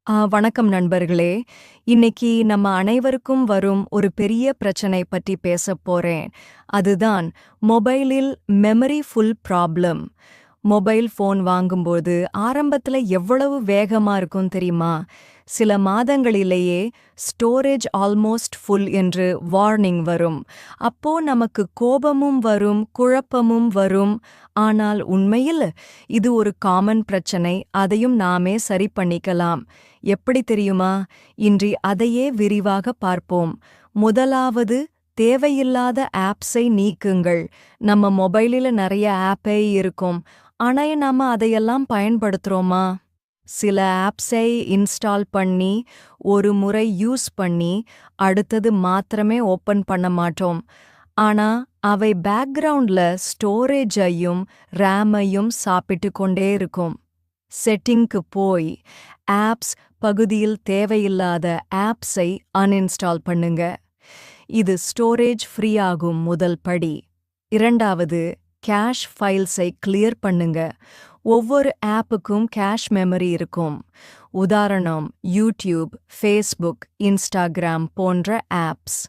வணக்கம் நண்பர்களே. இன்னைக்கு நம்ம அனைவருக்கும் வரும் ஒரு பெரிய பிரச்சனை பற்றி பேசப் போறேன். அதுதான் மொபைலில் memory full problem. Mobile phone வாங்கும்போது ஆரம்பத்துல எவ்வளவு வேகமா இருக்கும் தெரியுமா? சில மாதங்களிலேயே ஸ்டோரேஜ் ஆல்மோஸ்ட் ஃபுல் என்று வார்னிங் வரும். அப்போ நமக்கு கோபமும் வரும், குழப்பமும் வரும். ஆனால் உண்மையில் இது ஒரு காமன் பிரச்சனை, அதையும் நாமே சரி பண்ணிக்கலாம். எப்படி தெரியுமா? இன்று அதையே விரிவாக பார்ப்போம். முதலாவது, தேவையில்லாத ஆப்ஸை நீக்குங்கள். நம்ம மொபைலில் நிறைய ஆப்பே இருக்கும். ஆனா நாம அதையெல்லாம் பயன்படுத்துறோமா? சில ஆப்ஸை இன்ஸ்டால் பண்ணி ஒரு முறை யூஸ் பண்ணி அடுத்தது மாத்திரமே ஓப்பன் பண்ண மாட்டோம். ஆனா அவை பேக்ரவுண்ட்ல ஸ்டோரேஜையும் ரேமையும் சாப்பிட்டு கொண்டே இருக்கும். செட்டிங்க்கு போய் ஆப்ஸ் பகுதியில் தேவையில்லாத ஆப்ஸை அன்இன்ஸ்டால் பண்ணுங்க. இது ஸ்டோரேஜ் ஃப்ரீ ஆகும் முதல் படி. இரண்டாவது, கேஷ் ஃபைல்ஸை கிளியர் பண்ணுங்க. ஒவ்வொரு ஆப்புக்கும் கேஷ் மெமரி இருக்கும். உதாரணம், யூடியூப், ஃபேஸ்புக், இன்ஸ்டாகிராம் போன்ற ஆப்ஸ்.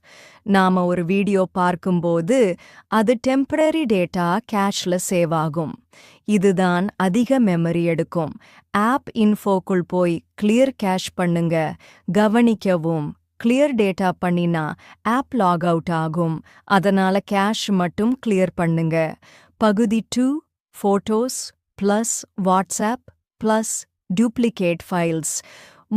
நாம ஒரு வீடியோ பார்க்கும்போது அது டெம்பரரி டேட்டா கேஷ்ல சேவ் ஆகும். இதுதான் அதிக மெமரி எடுக்கும். ஆப் இன்ஃபோக்குள் போய் கிளியர் கேஷ் பண்ணுங்க. கவனிக்கவும், கிளியர் டேட்டா பண்ணினா ஆப் லாக் அவுட் ஆகும். அதனால கேஷ் மட்டும் கிளியர் பண்ணுங்க. பகுதி 2, photos plus WhatsApp plus duplicate files.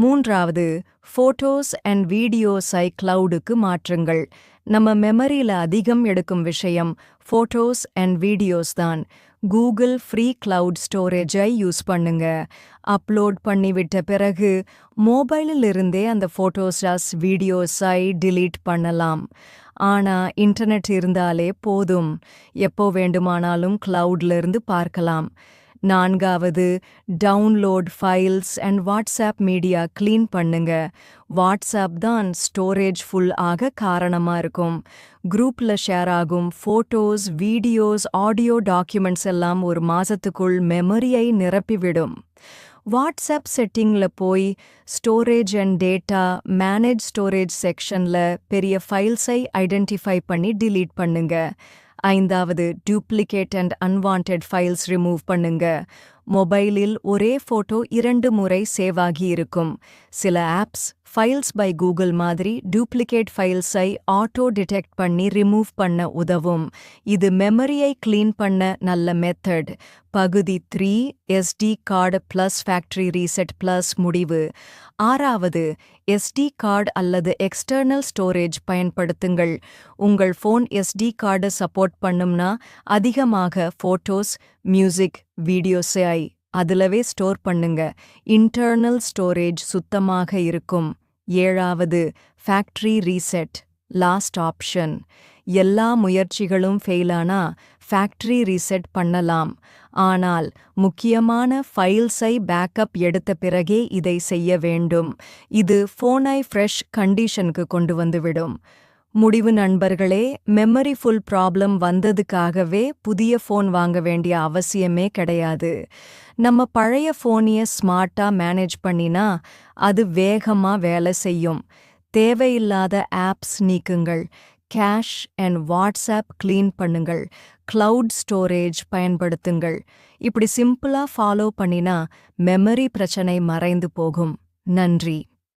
மூன்றாவது, ஃபோட்டோஸ் அண்ட் வீடியோஸை கிளவுடுக்கு மாற்றுங்கள். நம்ம மெமரியில அதிகம் எடுக்கும் விஷயம் ஃபோட்டோஸ் அண்ட் வீடியோஸ் தான். கூகுள் ஃப்ரீ கிளவுட் ஸ்டோரேஜை யூஸ் பண்ணுங்க. அப்லோட் பண்ணிவிட்ட பிறகு மொபைலில் இருந்தே அந்த ஃபோட்டோஸ் வீடியோஸை டிலீட் பண்ணலாம். ஆனா இன்டர்நெட் இருந்தாலே போதும், எப்போ வேண்டுமானாலும் கிளவுட்ல இருந்து பார்க்கலாம். நான்காவது, download files and WhatsApp media clean பண்ணுங்க. வாட்ஸ்ஆப் தான் ஸ்டோரேஜ் ஃபுல் ஆக காரணமா இருக்கும். குரூப்ல ஷேர் ஆகும் ஃபோட்டோஸ், வீடியோஸ், ஆடியோ டாக்குமெண்ட்ஸ் எல்லாம் ஒரு மாசத்துக்குள் மெமரியை நிரப்பிவிடும். வாட்ஸ்ஆப் செட்டிங்ல போய் storage and data manage storage செக்ஷன்ல பெரிய ஃபைல்ஸை ஐடென்டிஃபை பண்ணி டிலீட் பண்ணுங்க. ஐந்தாவது, duplicate and unwanted files remove பண்ணுங்க. மொபைலில் ஒரே ஃபோட்டோ 2 முறை சேவ் ஆகி இருக்கும். சில ஆப்ஸ் ஃபைல்ஸ் பை கூகுள் மாதிரி டூப்ளிகேட் ஃபைல்ஸை ஆட்டோ டிடெக்ட் பண்ணி ரிமூவ் பண்ண உதவும். இது மெமரியை க்ளீன் பண்ண நல்ல மெத்தட். பகுதி 3, SD card plus factory reset plus முடிவு. ஆறாவது, எஸ்டி கார்டு அல்லது எக்ஸ்டர்னல் ஸ்டோரேஜ் பயன்படுத்துங்கள். உங்கள் ஃபோன் எஸ்டி கார்டு சப்போர்ட் பண்ணும்னா அதிகமாக ஃபோட்டோஸ், மியூசிக், வீடியோஸை அதுலவே ஸ்டோர் பண்ணுங்க. இன்டர்னல் ஸ்டோரேஜ் சுத்தமாக இருக்கும். ஏழாவது, ஃபேக்டரி ரீசெட் லாஸ்ட் ஆப்ஷன். எல்லா முயற்சிகளும் ஃபெயிலானா ஃபேக்டரி ரீசெட் பண்ணலாம். ஆனால் முக்கியமான ஃபைல்ஸை பேக்கப் எடுத்த பிறகே இதை செய்ய வேண்டும். இது ஃபோனை ஃப்ரெஷ் கண்டிஷனுக்கு கொண்டு வந்துவிடும். முடிவு நண்பர்களே, மெமரி ஃபுல் ப்ராப்ளம் வந்ததுக்காகவே புதிய ஃபோன் வாங்க வேண்டிய அவசியமே கிடையாது. நம்ம பழைய ஃபோனைய ஸ்மார்ட்டா மேனேஜ் பண்ணினா அது வேகமா வேலை செய்யும். தேவையில்லாத ஆப்ஸ் நீக்குங்கள். கேஷ் அண்ட் வாட்ஸ்ஆப் க்ளீன் பண்ணுங்கள். கிளவுட் ஸ்டோரேஜ் பயன்படுத்துங்கள். இப்படி சிம்பிளா ஃபாலோ பண்ணினா மெமரி பிரச்சனை மறைந்து போகும். நன்றி.